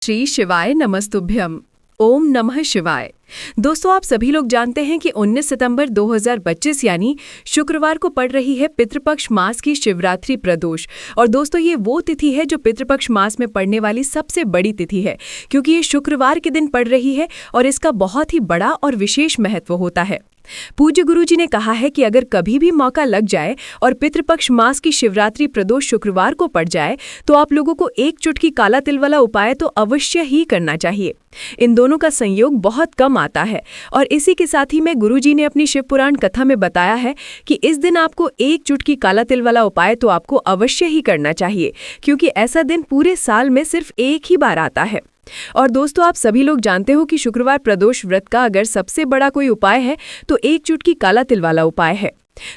श्री शिवाय नमस्तुभ्यम। ओम नमः शिवाय। दोस्तों, आप सभी लोग जानते हैं कि 19 सितंबर 2025 यानी शुक्रवार को पड़ रही है पितृपक्ष मास की शिवरात्रि प्रदोष। और दोस्तों, ये वो तिथि है जो पितृपक्ष मास में पड़ने वाली सबसे बड़ी तिथि है, क्योंकि ये शुक्रवार के दिन पड़ रही है और इसका बहुत ही बड़ा और विशेष महत्व होता है। पूज्य गुरुजी ने कहा है कि अगर कभी भी मौका लग जाए और पितृपक्ष मास की शिवरात्रि प्रदोष शुक्रवार को पड़ जाए तो आप लोगों को एक चुटकी काला तिल वाला उपाय तो अवश्य ही करना चाहिए। इन दोनों का संयोग बहुत कम आता है और इसी के साथ ही में गुरुजी ने अपनी शिव पुराण कथा में बताया है कि इस दिन आपको एक चुटकी काला तिल वाला उपाय तो आपको अवश्य ही करना चाहिए, क्योंकि ऐसा दिन पूरे साल में सिर्फ एक ही बार आता है। और दोस्तों, आप सभी लोग जानते हो कि शुक्रवार प्रदोष व्रत का अगर सबसे बड़ा कोई उपाय है तो एक चुटकी काला तिल वाला उपाय है।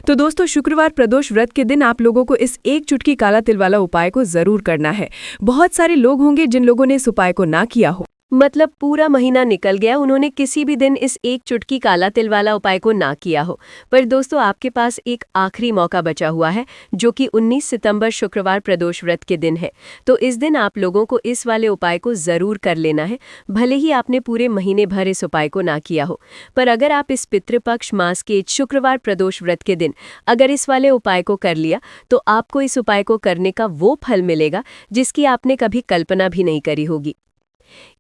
तो दोस्तों, शुक्रवार प्रदोष व्रत के दिन आप लोगों को इस एक चुटकी काला तिल वाला उपाय को जरूर करना है। बहुत सारे लोग होंगे जिन लोगों ने इस उपाय को ना किया हो, मतलब पूरा महीना निकल गया, उन्होंने किसी भी दिन इस एक चुटकी काला तिल वाला उपाय को ना किया हो। पर दोस्तों, आपके पास एक आखिरी मौका बचा हुआ है, जो कि 19 सितंबर शुक्रवार प्रदोष व्रत के दिन है। तो इस दिन आप लोगों को इस वाले उपाय को ज़रूर कर लेना है, भले ही आपने पूरे महीने भर इस उपाय को ना किया हो। पर अगर आप इस पितृपक्ष मास के शुक्रवार प्रदोष व्रत के दिन अगर इस वाले उपाय को कर लिया तो आपको इस उपाय को करने का वो फल मिलेगा जिसकी आपने कभी कल्पना भी नहीं करी होगी।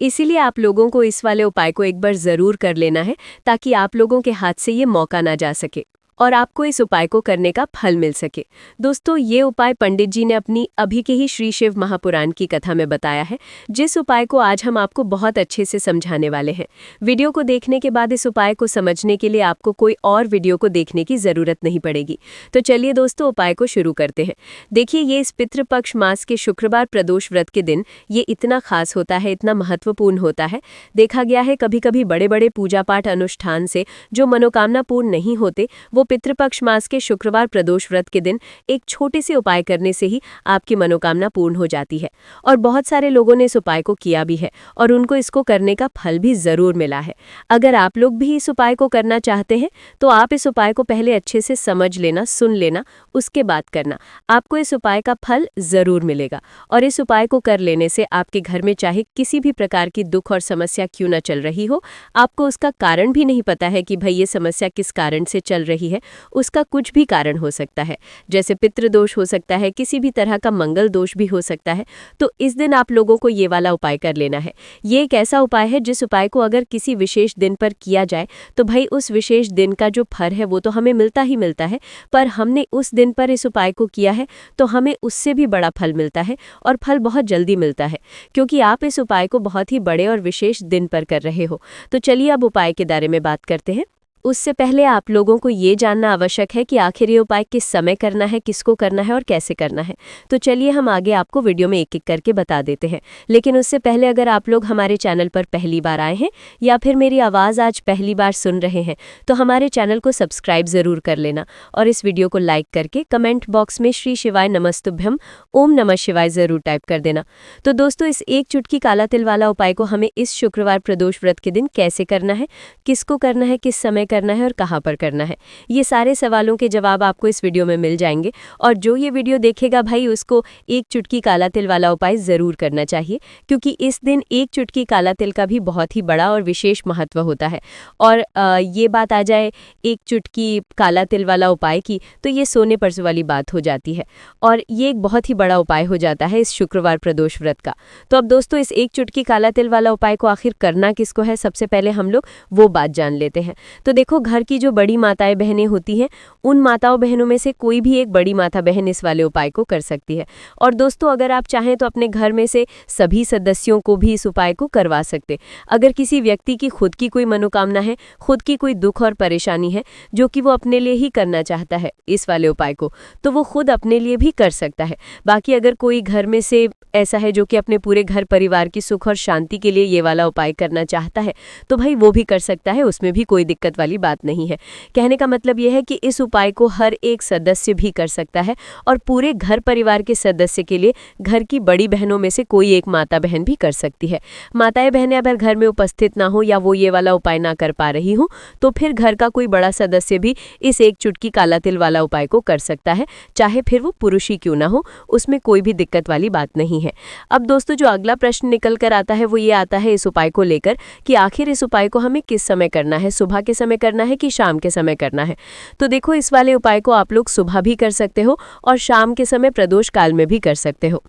इसीलिए आप लोगों को इस वाले उपाय को एक बार ज़रूर कर लेना है, ताकि आप लोगों के हाथ से ये मौका ना जा सके और आपको इस उपाय को करने का फल मिल सके। दोस्तों, ये उपाय पंडित जी ने अपनी अभी के ही श्री शिव महापुराण की कथा में बताया है, जिस उपाय को आज हम आपको बहुत अच्छे से समझाने वाले हैं। वीडियो को देखने के बाद इस उपाय को समझने के लिए आपको कोई और वीडियो को देखने की ज़रूरत नहीं पड़ेगी। तो चलिए दोस्तों, उपाय को शुरू करते हैं। देखिए, ये इस पितृपक्ष मास के शुक्रवार प्रदोष व्रत के दिन ये इतना खास होता है, इतना महत्वपूर्ण होता है। देखा गया है कभी कभी बड़े बड़े पूजा पाठ अनुष्ठान से जो मनोकामना पूर्ण नहीं होते, वो पितृपक्ष मास के शुक्रवार प्रदोष व्रत के दिन एक छोटे से उपाय करने से ही आपकी मनोकामना पूर्ण हो जाती है। और बहुत सारे लोगों ने इस उपाय को किया भी है और उनको इसको करने का फल भी जरूर मिला है। अगर आप लोग भी इस उपाय को करना चाहते हैं तो आप इस उपाय को पहले अच्छे से समझ लेना, सुन लेना, उसके बाद करना। आपको इस उपाय का फल जरूर मिलेगा। और इस उपाय को कर लेने से आपके घर में चाहे किसी भी प्रकार की दुख और समस्या क्यों न चल रही हो, आपको उसका कारण भी नहीं पता है कि भाई ये समस्या किस कारण से चल रही है, उसका कुछ भी कारण हो सकता है। जैसे पितृदोष हो सकता है, किसी भी तरह का मंगल दोष भी हो सकता है। तो इस दिन आप लोगों को ये वाला उपाय कर लेना है। ये एक ऐसा उपाय है जिस उपाय को अगर किसी विशेष दिन पर किया जाए तो भाई उस विशेष दिन का जो फल है वो तो हमें मिलता ही मिलता है, पर हमने उस दिन पर इस उपाय को किया है तो हमें उससे भी बड़ा फल मिलता है और फल बहुत जल्दी मिलता है, क्योंकि आप इस उपाय को बहुत ही बड़े और विशेष दिन पर कर रहे हो। तो चलिए अब उपाय के बारे में बात करते हैं। उससे पहले आप लोगों को ये जानना आवश्यक है कि आखिर ये उपाय किस समय करना है, किसको करना है और कैसे करना है। तो चलिए हम आगे आपको वीडियो में एक एक करके बता देते हैं। लेकिन उससे पहले अगर आप लोग हमारे चैनल पर पहली बार आए हैं या फिर मेरी आवाज़ आज पहली बार सुन रहे हैं तो हमारे चैनल को सब्सक्राइब ज़रूर कर लेना और इस वीडियो को लाइक करके कमेंट बॉक्स में श्री शिवाय नमस्तुभ्यम ओम नमः शिवाय ज़रूर टाइप कर देना। तो दोस्तों, इस एक चुटकी काला तिल वाला उपाय को हमें इस शुक्रवार प्रदोष व्रत के दिन कैसे करना है, किसको करना है, किस समय करना है और कहां पर करना है, ये सारे सवालों के जवाब आपको इस वीडियो में मिल जाएंगे। और जो ये वीडियो देखेगा भाई उसको एक चुटकी काला तिल वाला उपाय जरूर करना चाहिए, क्योंकि इस दिन एक चुटकी काला तिल का भी बहुत ही बड़ा और विशेष महत्व होता है। और ये बात आ जाए एक चुटकी काला तिल वाला उपाय की तो ये सोने परसों वाली बात हो जाती है और ये एक बहुत ही बड़ा उपाय हो जाता है इस शुक्रवार प्रदोष व्रत का। तो अब दोस्तों, इस एक चुटकी काला तिल वाला उपाय को आखिर करना किसको है, सबसे पहले हम लोग वो बात जान लेते हैं। तो देखो, घर की जो बड़ी माताएं बहनें होती हैं, उन माताओं बहनों में से कोई भी एक बड़ी माता बहन इस वाले उपाय को कर सकती है। और दोस्तों, अगर आप चाहें तो अपने घर में से सभी सदस्यों को भी इस उपाय को करवा सकते। अगर किसी व्यक्ति की खुद की कोई मनोकामना है, खुद की कोई दुख और परेशानी है जो कि वो अपने लिए ही करना चाहता है इस वाले उपाय को, तो वो खुद अपने लिए भी कर सकता है। बाकी अगर कोई घर में से ऐसा है जो कि अपने पूरे घर परिवार की सुख और शांति के लिए ये वाला उपाय करना चाहता है तो भाई वो भी कर सकता है, उसमें भी कोई दिक्कत वाली बात नहीं है। कहने का मतलब यह है कि इस उपाय को हर एक सदस्य भी कर सकता है और पूरे घर परिवार के सदस्य के लिए घर की बड़ी बहनों में से कोई एक माता बहन भी कर सकती है। माताएं बहनें अगर घर में उपस्थित ना हो या वो ये वाला उपाय ना कर पा रही हो तो फिर घर का कोई बड़ा सदस्य भी इस एक चुटकी काला तिल वाला उपाय को कर सकता है, चाहे फिर वो पुरुष ही क्यों ना हो, उसमें कोई भी दिक्कत वाली बात नहीं है। है। अब दोस्तों जो अगला प्रश्न निकल कर आता है वो ये आता है इस उपाय को लेकर कि आखिर इस उपाय को हमें किस समय करना है, सुबह के समय करना है कि शाम के समय करना है। तो देखो इस वाले उपाय को आप लोग सुबह भी कर सकते हो और शाम के समय प्रदोष काल में भी कर सकते हो।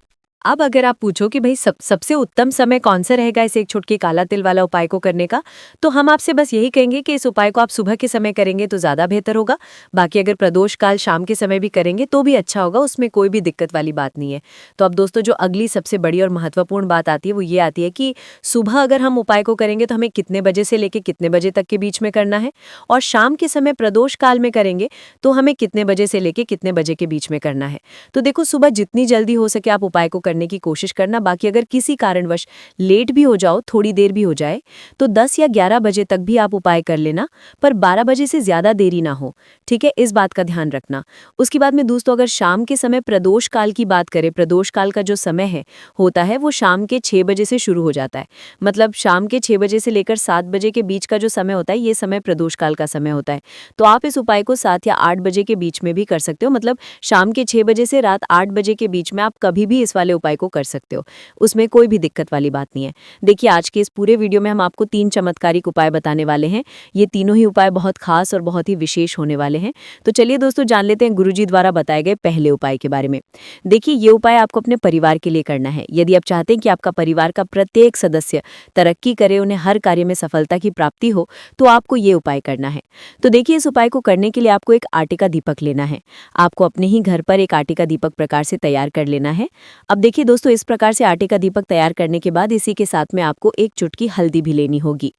अब अगर आप पूछो कि भाई सबसे उत्तम समय कौन सा रहेगा इस एक चुटकी काला तिल वाला उपाय को करने का, तो हम आपसे बस यही कहेंगे कि इस उपाय को आप सुबह के समय करेंगे तो ज़्यादा बेहतर होगा। बाकी अगर प्रदोष काल शाम के समय भी करेंगे तो भी अच्छा होगा, उसमें कोई भी दिक्कत वाली बात नहीं है। तो अब दोस्तों जो अगली सबसे बड़ी और महत्वपूर्ण बात आती है वो ये आती है कि सुबह अगर हम उपाय को करेंगे तो हमें कितने बजे से लेकर कितने बजे तक के बीच में करना है, और शाम के समय प्रदोष काल में करेंगे तो हमें कितने बजे से लेकर कितने बजे के बीच में करना है। तो देखो सुबह जितनी जल्दी हो सके आप उपाय को करने की कोशिश करना। बाकी अगर किसी कारणवश लेट भी हो जाओ, थोड़ी देर भी हो जाए, तो 10 या 11 बजे तक भी आप उपाय कर लेना, पर 12 बजे से ज्यादा देरी ना हो, ठीक है, इस बात का ध्यान रखना। उसके बाद में दोस्तों अगर शाम के समय प्रदोष काल की बात करें, प्रदोष काल का जो समय होता है वो शाम के 6 बजे से शुरू हो जाता है। मतलब शाम के 6 बजे से लेकर 7 बजे के बीच का जो समय होता है ये समय प्रदोष काल का समय होता है। तो आप इस उपाय को 7 या 8 बजे के बीच में भी कर सकते हो। मतलब शाम के 6 बजे से रात 8 बजे के बीच में आप कभी भी इस वाले उपाय को कर सकते हो, उसमें कोई भी दिक्कत वाली बात नहीं है। देखिए आज के इस पूरे वीडियो में हम आपको 3 चमत्कारिक उपाय बताने वाले हैं। ये तीनों ही उपाय बहुत खास और बहुत ही विशेष होने वाले हैं। तो चलिए दोस्तों जान लेते हैं गुरुजी द्वारा बताए गए पहले उपाय के बारे में। देखिए ये उपाय आपको अपने परिवार के लिए करना है। यदि आप चाहते हैं कि आपका परिवार का प्रत्येक सदस्य तरक्की करे, उन्हें हर कार्य में सफलता की प्राप्ति हो, तो आपको ये उपाय करना है। तो देखिए इस उपाय को करने के लिए आपको एक आटे का दीपक लेना है। आपको अपने ही घर पर एक आटे का दीपक प्रकार से तैयार कर लेना है। अब देखिए दोस्तों इस प्रकार से आटे का दीपक तैयार करने के बाद इसी के साथ में आपको एक चुटकी हल्दी भी लेनी होगी।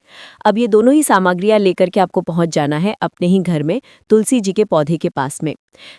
अब ये दोनों ही सामग्रियां लेकर के आपको पहुंच जाना है अपने ही घर में तुलसी जी के पौधे के पास में।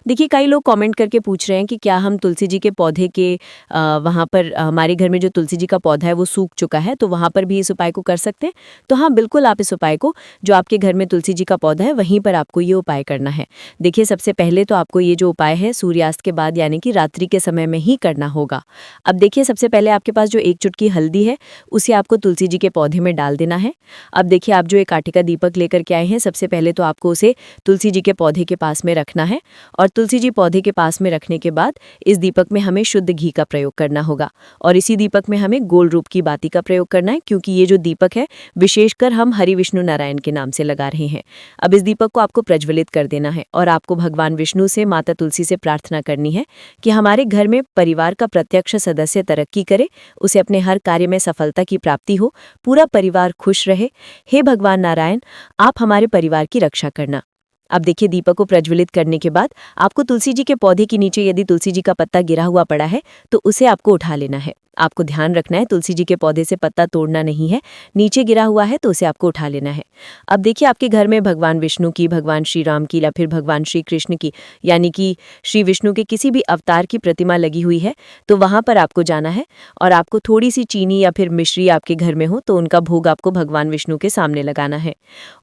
देखिए कई लोग कमेंट करके पूछ रहे हैं कि क्या हम तुलसी जी के पौधे के वहाँ पर हमारे घर में जो तुलसी जी का पौधा है वो सूख चुका है, तो वहाँ पर भी इस उपाय को कर सकते हैं। तो हाँ बिल्कुल आप इस उपाय को, जो आपके घर में तुलसी जी का पौधा है वहीं पर आपको ये उपाय करना है। देखिए सबसे पहले तो आपको ये जो उपाय है सूर्यास्त के बाद यानी कि रात्रि के समय में ही करना होगा। अब देखिए सबसे पहले आपके पास जो एक चुटकी हल्दी है उसे आपको तुलसी जी के पौधे में डाल देना है। अब देखिए आप जो एक आटे का दीपक लेकर के आए हैं, सबसे पहले तो आपको उसे तुलसी जी के पौधे के पास में रखना है, और तुलसी जी पौधे के पास में रखने के बाद इस दीपक में हमें शुद्ध घी का प्रयोग करना होगा, और इसी दीपक में हमें गोल रूप की बाती का प्रयोग करना है, क्योंकि ये जो दीपक है विशेषकर हम हरि विष्णु नारायण के नाम से लगा रहे हैं। अब इस दीपक को आपको प्रज्वलित कर देना है और आपको भगवान विष्णु से, माता तुलसी से प्रार्थना करनी है कि हमारे घर में परिवार का प्रत्यक्ष सदस्य तरक्की करे, उसे अपने हर कार्य में सफलता की प्राप्ति हो, पूरा परिवार खुश रहे। हे भगवान नारायण, आप हमारे परिवार की रक्षा करना। अब देखिए दीपक को प्रज्वलित करने के बाद आपको तुलसी जी के पौधे के नीचे यदि तुलसी जी का पत्ता गिरा हुआ पड़ा है तो उसे आपको उठा लेना है। आपको ध्यान रखना है तुलसी जी के पौधे से पत्ता तोड़ना नहीं है, नीचे गिरा हुआ है तो उसे आपको उठा लेना है। अब देखिए आपके घर में भगवान विष्णु की, भगवान श्री राम की या फिर भगवान श्री कृष्ण की यानी कि श्री विष्णु के किसी भी अवतार की प्रतिमा लगी हुई है, तो वहां पर आपको जाना है और आपको थोड़ी सी चीनी या फिर मिश्री आपके घर में हो तो उनका भोग आपको भगवान विष्णु के सामने लगाना है,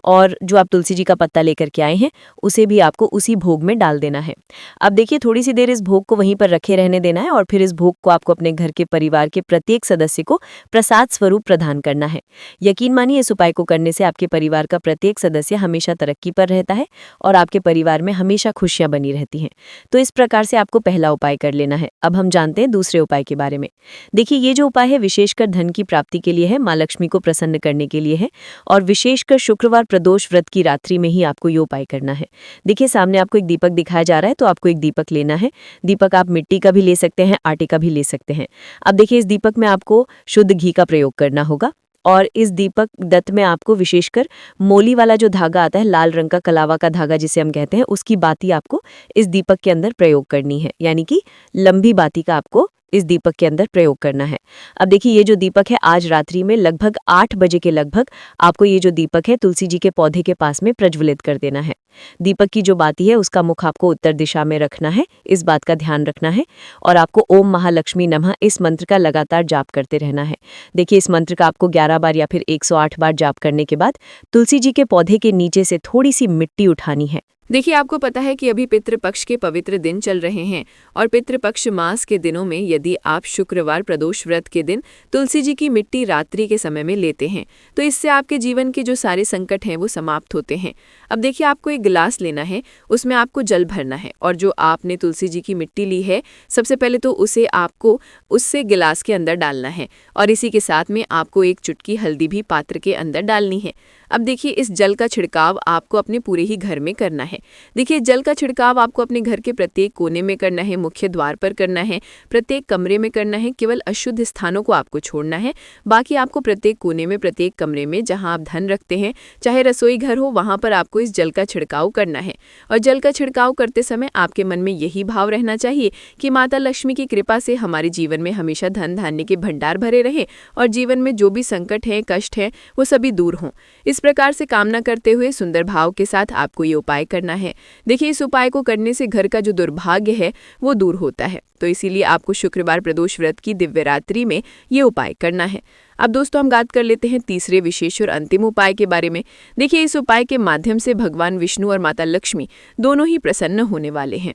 और जो आप तुलसी जी का पत्ता लेकर के आए हैं उसे भी आपको उसी भोग में डाल देना है। अब देखिए थोड़ी सी देर इस भोग को वहीं पर रखे रहने देना है, और फिर इस भोग को आपको अपने घर के परिवार के प्रत्येक सदस्य को प्रसाद स्वरूप प्रदान करना है। यकीन मानिए इस उपाय को करने से आपके परिवार का प्रत्येक सदस्य हमेशा तरक्की पर रहता है और आपके परिवार में हमेशा खुशियां बनी रहती हैं। तो इस प्रकार से आपको पहला उपाय कर लेना है। अब हम जानते हैं दूसरे उपाय के बारे में। देखिए ये जो उपाय है विशेषकर धन की प्राप्ति के लिए है, माँ लक्ष्मी को प्रसन्न करने के लिए है, और विशेषकर शुक्रवार प्रदोष व्रत की रात्रि में ही आपको ये उपाय करना है। देखिए सामने आपको एक दीपक दिखाया जा रहा है, तो आपको एक दीपक लेना है। दीपक आप मिट्टी का भी ले सकते हैं, आटे का भी ले सकते हैं। अब देखिए इस दीपक में आपको शुद्ध घी का प्रयोग करना होगा, और इस दीपक दत्त में आपको विशेषकर मोली वाला जो धागा आता है, लाल रंग का कलावा का धागा जिसे हम कहते हैं, उसकी बाती आपको इस दीपक के अंदर प्रयोग करनी है, यानी कि लंबी बाती का आपको इस दीपक के अंदर प्रयोग करना है। अब देखिए ये जो दीपक है आज रात्रि में लगभग 8 बजे के लगभग आपको ये जो दीपक है तुलसी जी के पौधे के पास में प्रज्वलित कर देना है। दीपक की जो बाती है उसका मुख आपको उत्तर दिशा में रखना है, इस बात का ध्यान रखना है, और आपको ओम महालक्ष्मी नमः इस मंत्र का लगातार जाप करते रहना है। देखिए इस मंत्र का आपको 11 बार या फिर 108 बार जाप करने के बाद तुलसी जी के पौधे के नीचे से थोड़ी सी मिट्टी उठानी है। देखिए, आपको पता है कि अभी पितृपक्ष के पवित्र दिन चल रहे हैं और पितृपक्ष मास के दिनों में यदि आप शुक्रवार प्रदोष व्रत के दिन तुलसी जी की मिट्टी रात्रि के समय में लेते हैं तो इससे आपके जीवन के जो सारे संकट हैं वो समाप्त होते हैं। अब देखिए, आपको एक गिलास लेना है, उसमें आपको जल भरना है और जो आपने तुलसी जी की मिट्टी ली है सबसे पहले तो उसे आपको उससे गिलास के अंदर डालना है और इसी के साथ में आपको एक चुटकी हल्दी भी पात्र के अंदर डालनी है। अब देखिए, इस जल का छिड़काव आपको अपने पूरे ही घर में करना है। देखिए, जल का छिड़काव आपको अपने घर के प्रत्येक कोने में करना है, मुख्य द्वार पर करना है, प्रत्येक कमरे में करना है, केवल अशुद्ध स्थानों को आपको छोड़ना है। बाकी आपको प्रत्येक कोने में, प्रत्येक कमरे में जहां आप धन रखते हैं, चाहे रसोई घर हो, वहां पर आपको इस जल का छिड़काव करना है। और जल का छिड़काव करते समय आपके मन में यही भाव रहना चाहिए कि माता लक्ष्मी की कृपा से हमारे जीवन में हमेशा धन धान्य के भंडार भरे रहे और जीवन में जो भी संकट है, कष्ट है, वो सभी दूर हों। इस प्रकार से कामना करते हुए सुंदर भाव के साथ आपको ये उपाय करना है। देखिए, इस उपाय को करने से घर का जो दुर्भाग्य है वो दूर होता है, तो इसीलिए आपको शुक्रवार प्रदोष व्रत की दिव्य रात्रि में ये उपाय करना है। अब दोस्तों, हम बात कर लेते हैं तीसरे विशेष और अंतिम उपाय के बारे में। देखिए, इस उपाय के माध्यम से भगवान विष्णु और माता लक्ष्मी दोनों ही प्रसन्न होने वाले हैं।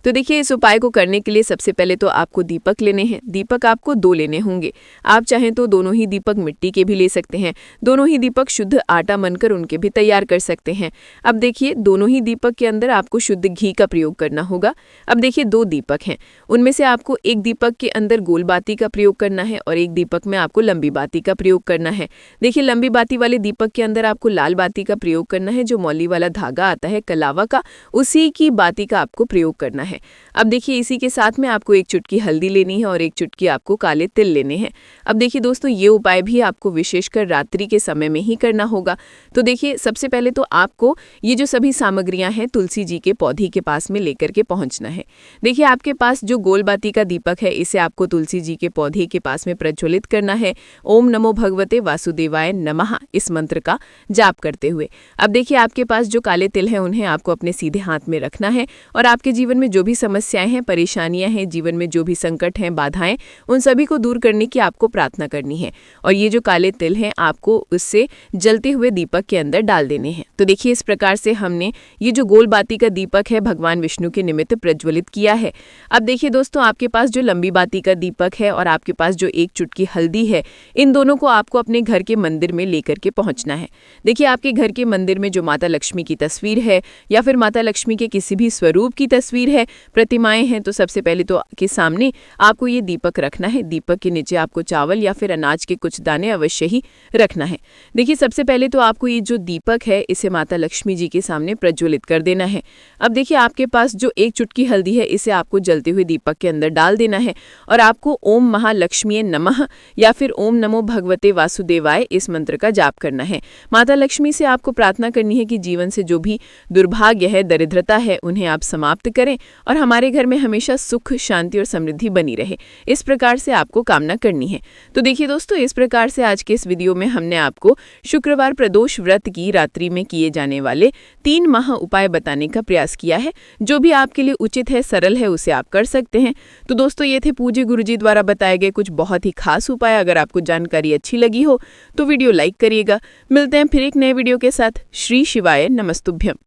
तो देखिए, इस उपाय को करने के लिए सबसे पहले तो आपको दीपक लेने हैं। दीपक आपको 2 लेने होंगे। आप चाहें तो दोनों ही दीपक मिट्टी के भी ले सकते हैं, दोनों ही दीपक शुद्ध आटा मनकर उनके भी तैयार कर सकते हैं। अब देखिए, दोनों ही दीपक के अंदर आपको शुद्ध घी का प्रयोग करना होगा। अब देखिए, 2 दीपक हैं, उनमें से आपको एक दीपक के अंदर गोल बाती का प्रयोग करना है और एक दीपक में आपको लंबी बाती का प्रयोग करना है। देखिए, लंबी बाती वाले दीपक के अंदर आपको लाल बाती का प्रयोग करना है, जो मौली वाला धागा आता है कलावा का, उसी की बाती का आपको प्रयोग करना है। अब देखिए, इसी के साथ में आपको एक चुटकी हल्दी लेनी है और एक चुटकी आपको काले तिल लेने हैं। अब देखिए दोस्तों, ये उपाय भी आपको विशेषकर रात्रि के समय में ही करना होगा। तो देखिए, सबसे पहले तो आपको ये जो सभी सामग्रियां हैं तुलसी जी के पौधे के पास में लेकर के पहुंचना है। देखिए, आपके पास जो गोल बाती का दीपक है, इसे आपको तुलसी जी के पौधे के पास में प्रज्वलित करना है। ओम नमो भगवते वासुदेवाय नमः इस मंत्र का जाप करते हुए। अब देखिए, आपके पास जो काले तिल हैं उन्हें आपको अपने सीधे हाथ में रखना है और आपके जीवन में जो भी समस्याएं हैं, परेशानियां हैं, जीवन में जो भी संकट हैं, बाधाएं, उन सभी को दूर करने की आपको प्रार्थना करनी है। और ये जो काले तिल हैं आपको उससे जलते हुए दीपक के अंदर डाल देने हैं। तो देखिए, इस प्रकार से हमने ये जो गोल बाती का दीपक है भगवान विष्णु के निमित्त प्रज्वलित किया है। अब देखिए दोस्तों, आपके पास जो लंबी बाती का दीपक है और आपके पास जो एक चुटकी हल्दी है, इन दोनों को आपको अपने घर के मंदिर में लेकर के पहुंचना है। देखिए, आपके घर के मंदिर में जो माता लक्ष्मी की तस्वीर है या फिर माता लक्ष्मी के किसी भी स्वरूप की तस्वीर है, प्रतिमाएं हैं, तो सबसे पहले तो के सामने आपको ये दीपक रखना है। दीपक के नीचे आपको चावल या फिर अनाज के कुछ दाने अवश्य ही रखना है। देखिए, सबसे पहले तो आपको ये जो दीपक है इसे माता लक्ष्मी जी के सामने प्रज्वलित कर देना है। अब देखिए, आपके पास जो एक चुटकी हल्दी है इसे आपको जलते हुए दीपक के अंदर डाल देना है और आपको ओम महालक्ष्मी नमः या फिर ओम नमो भगवते वासुदेवाय इस मंत्र का जाप करना है। माता लक्ष्मी से आपको प्रार्थना करनी है कि जीवन से जो भी दुर्भाग्य है, दरिद्रता है, उन्हें आप समाप्त करें और हमारे घर में हमेशा सुख, शांति और समृद्धि बनी रहे। इस प्रकार से आपको कामना करनी है। तो देखिए दोस्तों, इस प्रकार से आज के इस वीडियो में हमने आपको शुक्रवार प्रदोष व्रत की रात्रि में किए जाने वाले 3 महा उपाय बताने का प्रयास किया है। जो भी आपके लिए उचित है, सरल है, उसे आप कर सकते हैं। तो दोस्तों, ये थे पूज्य गुरुजी द्वारा बताए गए कुछ बहुत ही खास उपाय। अगर आपको जानकारी अच्छी लगी हो तो वीडियो लाइक करिएगा। मिलते हैं फिर एक नए वीडियो के साथ। श्री शिवाय नमस्तुभ्यम।